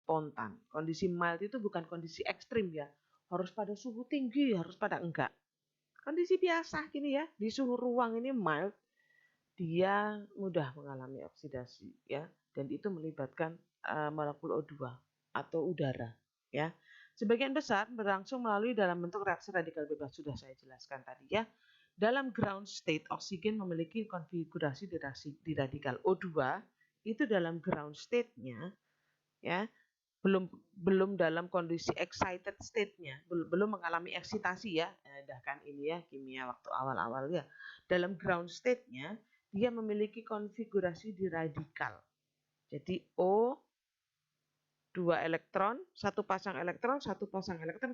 spontan. Kondisi mild itu bukan kondisi ekstrim ya. Harus pada suhu tinggi, harus pada enggak. Kondisi biasa gini ya, di suhu ruang ini mild, dia mudah mengalami oksidasi ya, dan itu melibatkan molekul O2 atau udara ya. Sebagian besar berlangsung melalui dalam bentuk reaksi radikal bebas, sudah saya jelaskan tadi ya. Dalam ground state, oksigen memiliki konfigurasi di radikal O2 itu dalam ground state-nya ya, belum dalam kondisi excited state-nya, belum mengalami eksitasi ya. Dah kan ini ya kimia waktu awal-awal ya. Dalam ground state-nya dia memiliki konfigurasi di radikal. Jadi O, 2 elektron, satu pasang elektron,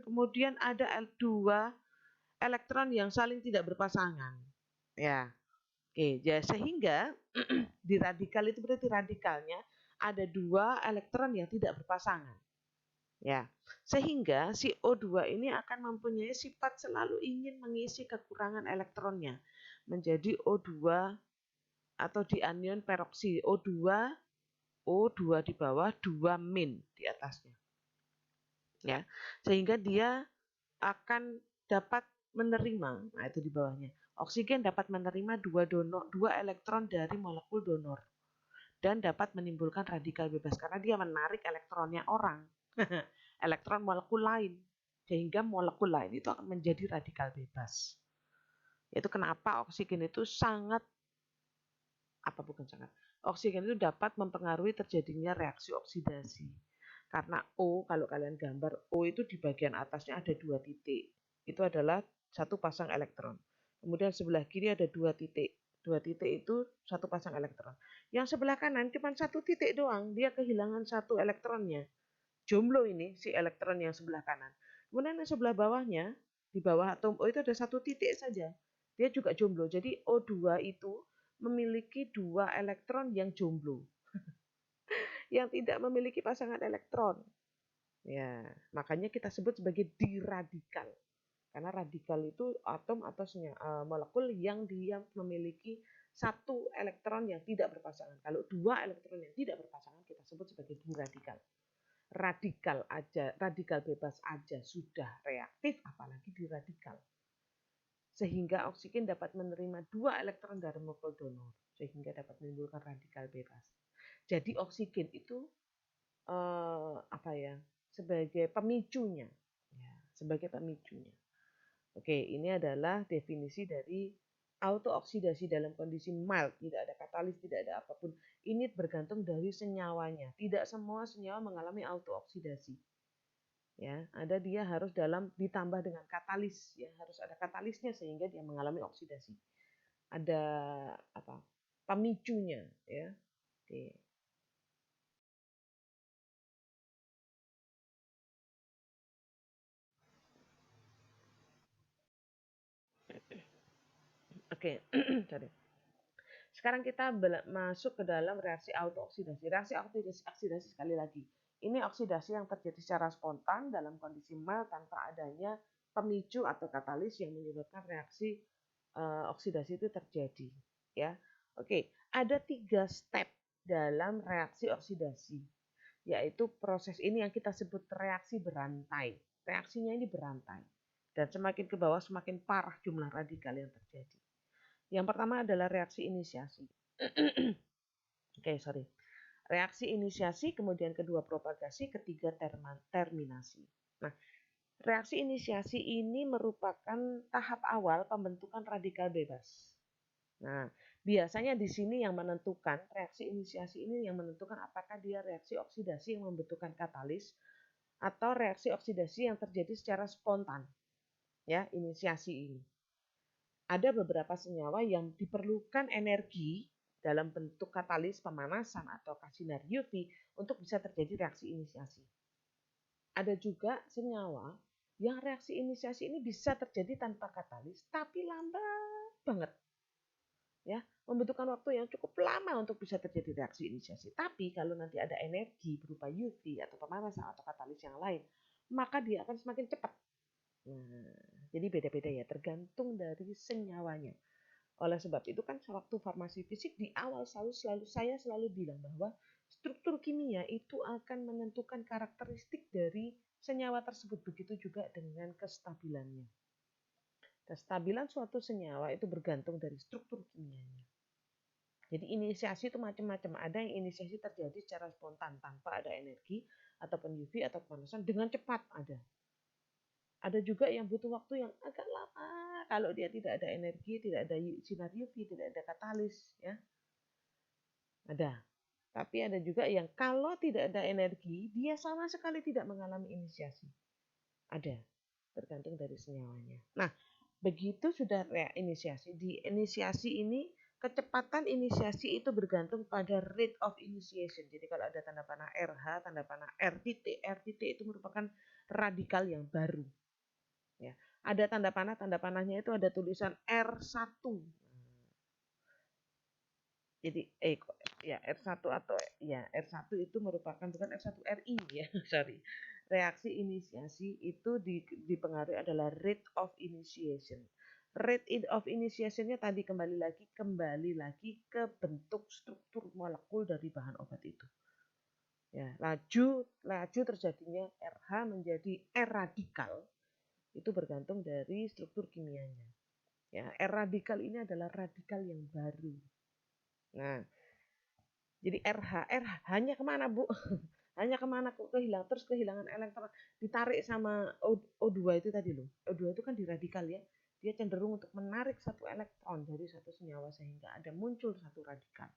kemudian ada dua elektron yang saling tidak berpasangan. Ya. Oke, jadi sehingga di radikal itu berarti radikalnya ada dua elektron yang tidak berpasangan. Ya. Sehingga si O2 ini akan mempunyai sifat selalu ingin mengisi kekurangan elektronnya menjadi O2 atau di anion peroksi O2 di bawah, 2 min di atasnya. Ya. Sehingga dia akan dapat menerima, nah itu di bawahnya. Oksigen dapat menerima dua elektron dari molekul donor dan dapat menimbulkan radikal bebas karena dia menarik elektronnya orang, elektron molekul lain, sehingga molekul lain itu akan menjadi radikal bebas. Itu kenapa oksigen itu oksigen itu dapat mempengaruhi terjadinya reaksi oksidasi. Karena O, kalau kalian gambar, O itu di bagian atasnya ada 2 titik. Itu adalah satu pasang elektron. Kemudian sebelah kiri ada 2 titik. 2 titik itu satu pasang elektron. Yang sebelah kanan cuma 1 titik doang, dia kehilangan 1 elektronnya. Jomblo ini si elektron yang sebelah kanan. Kemudian yang sebelah bawahnya, di bawah atom O itu ada 1 titik saja. Dia juga jomblo. Jadi O2 itu memiliki 2 elektron yang jomblo. Yang tidak memiliki pasangan elektron. Ya, makanya kita sebut sebagai diradikal. Karena radikal itu atom atau molekul yang dia memiliki 1 elektron yang tidak berpasangan. Kalau 2 elektron yang tidak berpasangan kita sebut sebagai diradikal. Radikal bebas aja sudah reaktif, apalagi diradikal. Sehingga oksigen dapat menerima 2 elektron dari molekul donor, sehingga dapat menimbulkan radikal bebas. Jadi oksigen itu sebagai pemicunya, ya, sebagai pemicunya. Oke, ini adalah definisi dari autooksidasi dalam kondisi mild, tidak ada katalis, tidak ada apapun. Ini bergantung dari senyawanya. Tidak semua senyawa mengalami autooksidasi. Ya, ada dia harus ditambah dengan katalis, ya, harus ada katalisnya sehingga dia mengalami oksidasi. Ada pemicunya, ya. Oke. Oke, sorry. Sekarang kita masuk ke dalam reaksi autooksidasi. Reaksi oksidasi sekali lagi. Ini oksidasi yang terjadi secara spontan dalam kondisi mild tanpa adanya pemicu atau katalis yang menyebabkan reaksi oksidasi itu terjadi. Ya, oke. Ada 3 step dalam reaksi oksidasi, yaitu proses ini yang kita sebut reaksi berantai. Reaksinya ini berantai, dan semakin ke bawah semakin parah jumlah radikal yang terjadi. Yang pertama adalah reaksi inisiasi. Reaksi inisiasi, kemudian kedua propagasi, ketiga terminasi. Nah, reaksi inisiasi ini merupakan tahap awal pembentukan radikal bebas. Nah, biasanya di sini yang menentukan, reaksi inisiasi ini yang menentukan apakah dia reaksi oksidasi yang membutuhkan katalis atau reaksi oksidasi yang terjadi secara spontan. Ya, inisiasi ini. Ada beberapa senyawa yang diperlukan energi dalam bentuk katalis, pemanasan, atau sinar UV untuk bisa terjadi reaksi inisiasi. Ada juga senyawa yang reaksi inisiasi ini bisa terjadi tanpa katalis, tapi lambat banget. Ya, membutuhkan waktu yang cukup lama untuk bisa terjadi reaksi inisiasi. Tapi kalau nanti ada energi berupa UV atau pemanasan atau katalis yang lain, maka dia akan semakin cepat. Nah, jadi beda-beda ya, tergantung dari senyawanya. Oleh sebab itu kan waktu farmasi fisik di awal saya selalu bilang bahwa struktur kimia itu akan menentukan karakteristik dari senyawa tersebut, begitu juga dengan kestabilannya. Kestabilan suatu senyawa itu bergantung dari struktur kimianya. Jadi inisiasi itu macam-macam. Ada yang inisiasi terjadi secara spontan tanpa ada energi ataupun UV atau pemanasan dengan cepat ada. Ada juga yang butuh waktu yang agak lama kalau dia tidak ada energi, tidak ada sinar UV, tidak ada katalis, ya. Ada. Tapi ada juga yang kalau tidak ada energi, dia sama sekali tidak mengalami inisiasi. Ada. Tergantung dari senyawanya. Nah, begitu sudah inisiasi. Di inisiasi ini, kecepatan inisiasi itu bergantung pada rate of initiation. Jadi kalau ada tanda panah RH, tanda panah R titik itu merupakan radikal yang baru. Ya, ada tanda panahnya itu ada tulisan R1. Jadi ya R1 atau ya R1 itu merupakan bukan R1 RI ya, sorry. Reaksi inisiasi itu dipengaruhi adalah rate of initiation. Rate of initiation-nya tadi kembali lagi ke bentuk struktur molekul dari bahan obat itu. Ya, laju terjadinya RH menjadi R radikal itu bergantung dari struktur kimianya. Ya, R radikal ini adalah radikal yang baru. Nah, jadi RH hanya kemana Bu? Hanya kemana kok kehilangan elektron, ditarik sama O2 itu tadi loh. O2 itu kan di radikal ya. Dia cenderung untuk menarik satu elektron dari satu senyawa sehingga ada muncul satu radikal.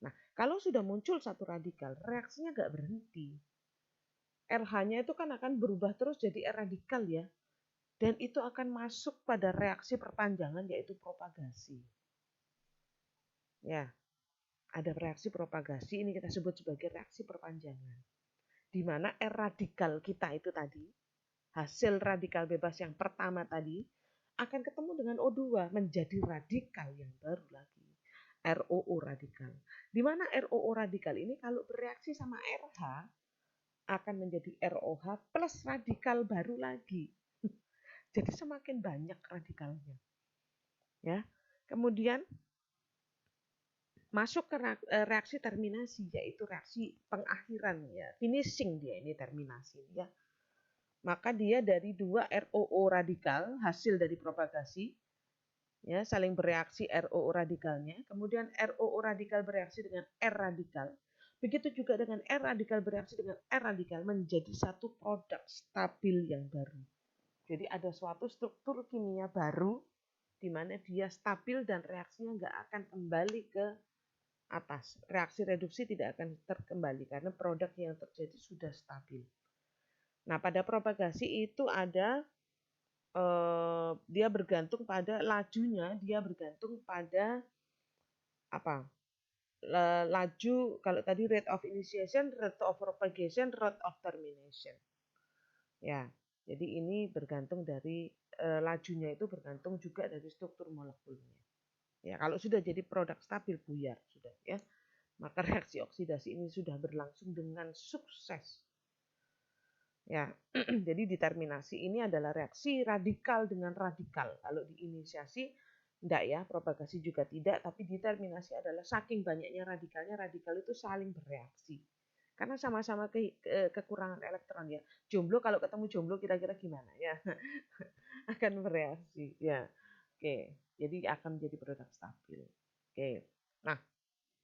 Nah, kalau sudah muncul satu radikal, reaksinya nggak berhenti. RH-nya itu kan akan berubah terus jadi R radikal ya. Dan itu akan masuk pada reaksi perpanjangan yaitu propagasi. Ya, ada reaksi propagasi, ini kita sebut sebagai reaksi perpanjangan. Di mana R radikal kita itu tadi, hasil radikal bebas yang pertama tadi, akan ketemu dengan O2 menjadi radikal yang baru lagi. ROO radikal. Di mana ROO radikal ini kalau bereaksi sama RH akan menjadi ROH plus radikal baru lagi. Jadi semakin banyak radikalnya. Ya. Kemudian masuk ke reaksi terminasi, yaitu reaksi pengakhiran ya, finishing dia ini terminasi ya. Maka dia dari dua ROO radikal hasil dari propagasi ya, saling bereaksi ROO radikalnya, kemudian ROO radikal bereaksi dengan R radikal. Begitu juga dengan R radikal bereaksi dengan R radikal menjadi satu produk stabil yang baru. Jadi ada suatu struktur kimia baru di mana dia stabil dan reaksinya nggak akan kembali ke atas. Reaksi reduksi tidak akan terkembali karena produk yang terjadi sudah stabil. Nah, pada propagasi itu ada dia bergantung pada lajunya, dia bergantung pada apa? Laju kalau tadi rate of initiation, rate of propagation, rate of termination. Ya, jadi ini bergantung dari lajunya itu bergantung juga dari struktur molekulnya. Ya, kalau sudah jadi produk stabil buyar sudah ya. Maka reaksi oksidasi ini sudah berlangsung dengan sukses. Ya, jadi determinasi ini adalah reaksi radikal dengan radikal. Kalau diinisiasi enggak ya, propagasi juga tidak, tapi determinasi adalah saking banyaknya radikalnya, radikal itu saling bereaksi. Karena sama-sama kekurangan elektron ya. Jomblo kalau ketemu jomblo kira-kira gimana ya? Akan bereaksi ya. Oke, jadi akan menjadi produk stabil. Oke. Nah,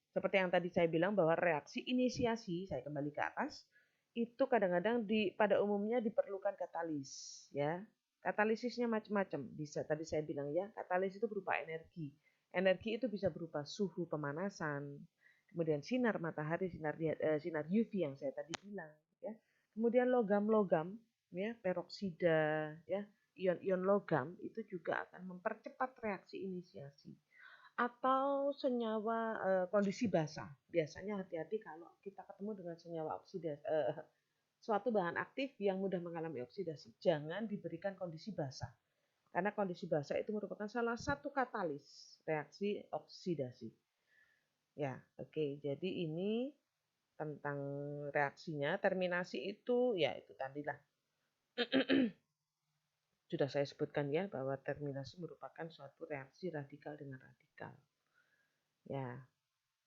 seperti yang tadi saya bilang bahwa reaksi inisiasi, saya kembali ke atas, itu kadang-kadang pada umumnya diperlukan katalis ya. Katalisisnya macam-macam. Bisa tadi saya bilang ya, katalis itu berupa energi. Energi itu bisa berupa suhu pemanasan, kemudian sinar matahari, sinar UV yang saya tadi bilang ya. Kemudian logam-logam ya, peroksida ya, ion-ion logam itu juga akan mempercepat reaksi inisiasi. Atau senyawa kondisi basah. Biasanya hati-hati kalau kita ketemu dengan senyawa oksidasi, suatu bahan aktif yang mudah mengalami oksidasi. Jangan diberikan kondisi basah. Karena kondisi basah itu merupakan salah satu katalis reaksi oksidasi. Ya, oke. Jadi ini tentang reaksinya. Terminasi itu ya itu tadilah. Sudah saya sebutkan ya bahwa terminasi merupakan suatu reaksi radikal dengan radikal. Ya,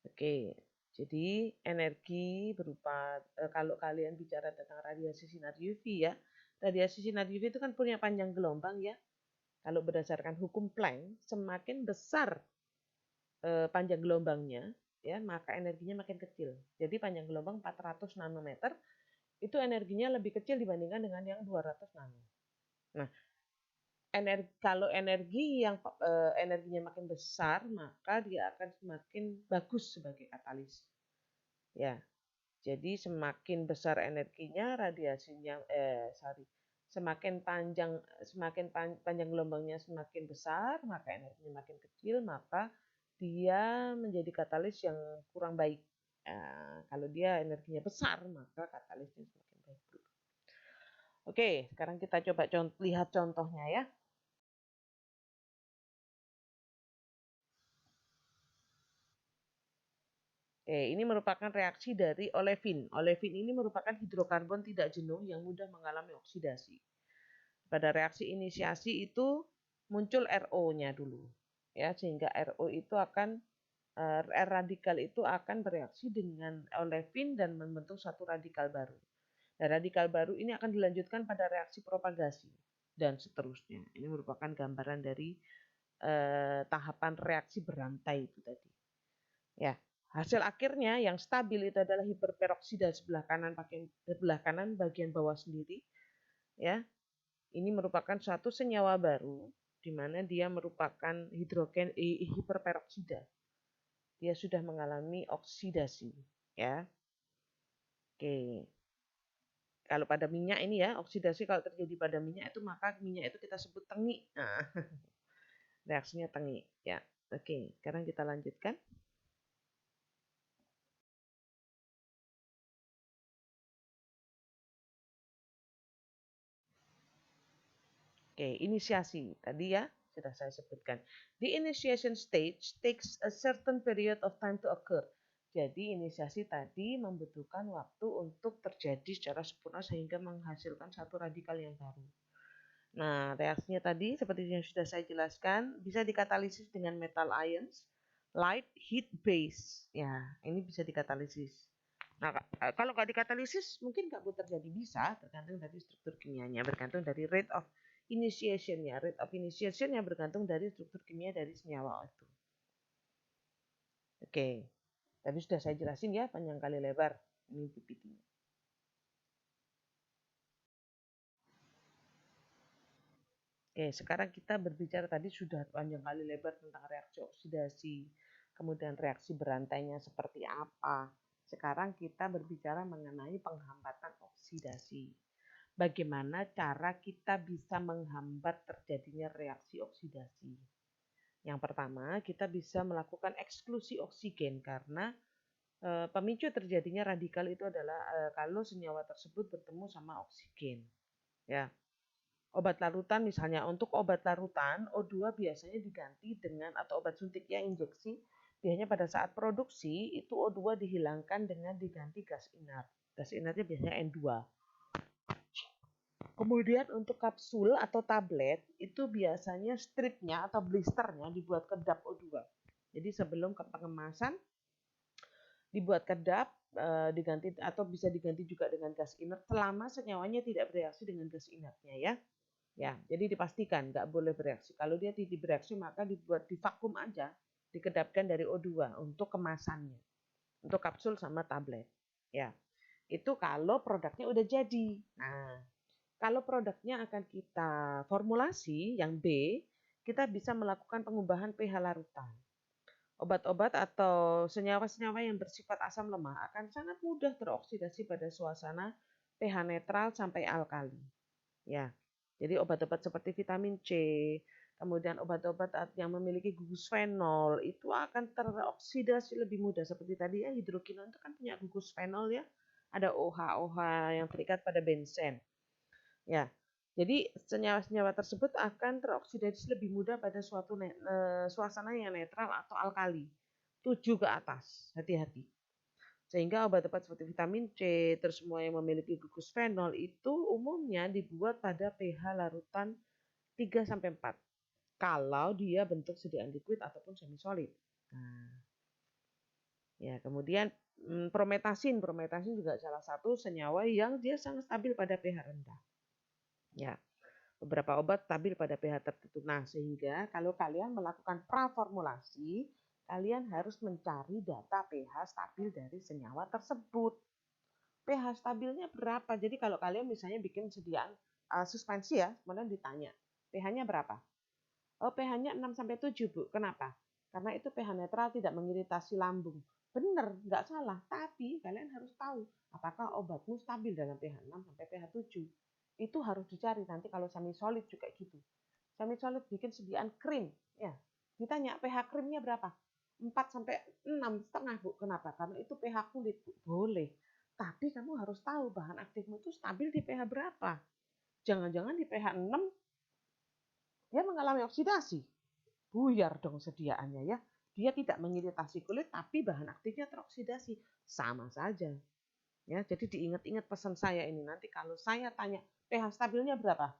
oke. Jadi energi berupa kalau kalian bicara tentang radiasi sinar UV ya, radiasi sinar UV itu kan punya panjang gelombang ya. Kalau berdasarkan hukum Planck, semakin besar panjang gelombangnya ya, maka energinya makin kecil. Jadi panjang gelombang 400 nanometer itu energinya lebih kecil dibandingkan dengan yang 200 nano. Nah, kalau energi yang energinya makin besar, maka dia akan semakin bagus sebagai katalis. Ya, jadi semakin besar energinya, radiasinya, semakin panjang gelombangnya semakin besar, maka energinya makin kecil, maka dia menjadi katalis yang kurang baik. Kalau dia energinya besar, maka katalisnya semakin baik. Oke, sekarang kita coba lihat contohnya ya. Ini merupakan reaksi dari olefin. Olefin ini merupakan hidrokarbon tidak jenuh yang mudah mengalami oksidasi. Pada reaksi inisiasi itu muncul RO-nya dulu, ya, sehingga RO itu akan R radikal itu akan bereaksi dengan olefin dan membentuk satu radikal baru. Nah, radikal baru ini akan dilanjutkan pada reaksi propagasi dan seterusnya. Ini merupakan gambaran dari tahapan reaksi berantai itu tadi. Ya, hasil akhirnya yang stabil itu adalah hiperperoksida sebelah kanan bagian bawah sendiri. Ya, ini merupakan suatu senyawa baru di mana dia merupakan hidrogen hiperperoksida. Dia sudah mengalami oksidasi. Ya, oke. Kalau pada minyak ini ya, oksidasi kalau terjadi pada minyak itu maka minyak itu kita sebut tengi. Nah, reaksinya tengi. Ya, oke. Sekarang kita lanjutkan. Oke, inisiasi. Tadi ya, sudah saya sebutkan. The initiation stage takes a certain period of time to occur. Jadi inisiasi tadi membutuhkan waktu untuk terjadi secara sempurna sehingga menghasilkan satu radikal yang baru. Nah, reaksinya tadi seperti yang sudah saya jelaskan, bisa dikatalisis dengan metal ions, light, heat, base. Ya, ini bisa dikatalisis. Nah, kalau nggak dikatalisis, mungkin nggak terjadi. Bisa, tergantung dari struktur kimianya, bergantung dari rate of initiation-nya. Rate of initiation-nya bergantung dari struktur kimia dari senyawa itu. Oke, tadi sudah saya jelasin ya, panjang kali lebar. Ini PPT-nya. Oke, sekarang kita berbicara tadi sudah panjang kali lebar tentang reaksi oksidasi, kemudian reaksi berantainya seperti apa. Sekarang kita berbicara mengenai penghambatan oksidasi. Bagaimana cara kita bisa menghambat terjadinya reaksi oksidasi? Yang pertama, kita bisa melakukan eksklusi oksigen karena pemicu terjadinya radikal itu adalah kalau senyawa tersebut bertemu sama oksigen. Ya. Obat larutan misalnya, untuk obat larutan O2 biasanya diganti dengan, atau obat suntik ya, injeksi, biasanya pada saat produksi itu O2 dihilangkan dengan diganti gas inert. Gas inertnya biasanya N2. Kemudian untuk kapsul atau tablet itu biasanya stripnya atau blisternya dibuat kedap O2. Jadi sebelum ke pengemasan dibuat kedap, diganti atau bisa diganti juga dengan gas inert selama senyawanya tidak bereaksi dengan gas inertnya ya. Ya, jadi dipastikan nggak boleh bereaksi. Kalau dia tidak bereaksi maka dibuat di vakum aja, dikedapkan dari O2 untuk kemasannya, untuk kapsul sama tablet. Ya, itu kalau produknya udah jadi. Nah, kalau produknya akan kita formulasi yang B, kita bisa melakukan pengubahan pH larutan. Obat-obat atau senyawa-senyawa yang bersifat asam lemah akan sangat mudah teroksidasi pada suasana pH netral sampai alkali. Ya, jadi obat-obat seperti vitamin C, kemudian obat-obat yang memiliki gugus fenol itu akan teroksidasi lebih mudah. Seperti tadi ya, hidrokinon itu kan punya gugus fenol ya, ada OH yang terikat pada benzen. Ya, jadi senyawa-senyawa tersebut akan teroksidasi lebih mudah pada suatu suasana yang netral atau alkali. 7 ke atas, hati-hati. Sehingga obat-obat seperti vitamin C, terus semua yang memiliki gugus fenol itu umumnya dibuat pada pH larutan 3-4. Kalau dia bentuk sediaan liquid ataupun semi solid. Nah, ya, kemudian Prometasin juga salah satu senyawa yang dia sangat stabil pada pH rendah. Ya, beberapa obat stabil pada pH tertentu. Nah, sehingga kalau kalian melakukan praformulasi, kalian harus mencari data pH stabil dari senyawa tersebut. pH stabilnya berapa? Jadi kalau kalian misalnya bikin sediaan suspensi ya, kemudian ditanya, pH-nya berapa? Oh, pH-nya 6 sampai 7, Bu. Kenapa? Karena itu pH netral, tidak mengiritasi lambung. Benar, nggak salah. Tapi kalian harus tahu apakah obatmu stabil dalam pH 6 sampai pH 7. Itu harus dicari nanti kalau semi solid juga gitu. Semi solid bikin sediaan krim, ya. Ditanya pH krimnya berapa? 4 sampai 6,5, Bu. Kenapa? Karena itu pH kulit, Bu. Boleh. Tapi kamu harus tahu bahan aktifmu itu stabil di pH berapa. Jangan-jangan di pH 6 dia mengalami oksidasi. Buyar dong sediaannya ya. Dia tidak mengiritasi kulit tapi bahan aktifnya teroksidasi. Sama saja. Ya, jadi diingat-ingat pesan saya ini nanti kalau saya tanya pH stabilnya berapa?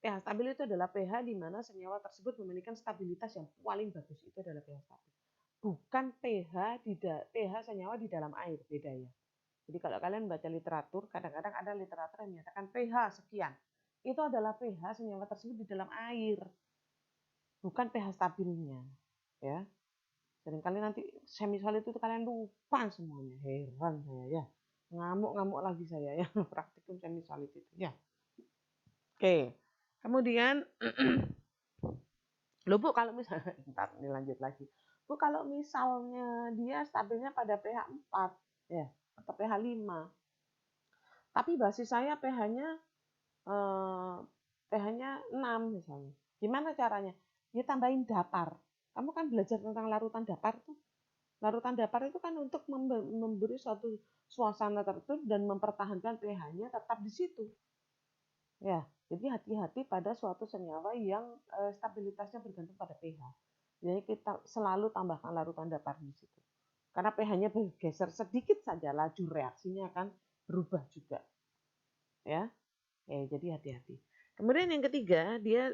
pH stabil itu adalah pH di mana senyawa tersebut memiliki stabilitas yang paling bagus, itu adalah pH stabil. Bukan pH senyawa di dalam air, beda ya. Jadi kalau kalian baca literatur, kadang-kadang ada literatur yang menyatakan pH sekian. Itu adalah pH senyawa tersebut di dalam air, bukan pH stabilnya. Ya, seringkali nanti semi solid itu kalian lupa semuanya. Heran saya ya. Ngamuk-ngamuk lagi saya ya praktikum semi solid itu ya. Oke. Kemudian loh Bu, kalau misalnya ntar ini lanjut lagi. Bu, kalau misalnya dia stabilnya pada pH 4 ya atau pH 5. Tapi basis saya pH-nya 6 misalnya. Gimana caranya? Ya tambahin dapar. Kamu kan belajar tentang larutan dapar tuh. Larutan dapar itu kan untuk memberi suatu suasana tertentu dan mempertahankan pH-nya tetap di situ. Ya, jadi hati-hati pada suatu senyawa yang stabilitasnya bergantung pada pH. Jadi kita selalu tambahkan larutan dapar di situ. Karena pH-nya bergeser sedikit saja, laju reaksinya akan berubah juga. Ya, jadi hati-hati. Kemudian yang ketiga, dia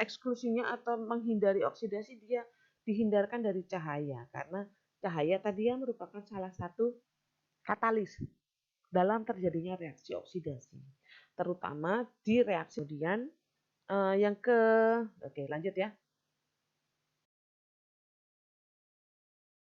eksklusinya atau menghindari oksidasi, dia dihindarkan dari cahaya karena cahaya tadi ya merupakan salah satu katalis dalam terjadinya reaksi oksidasi, terutama di reaksi kemudian oke lanjut ya.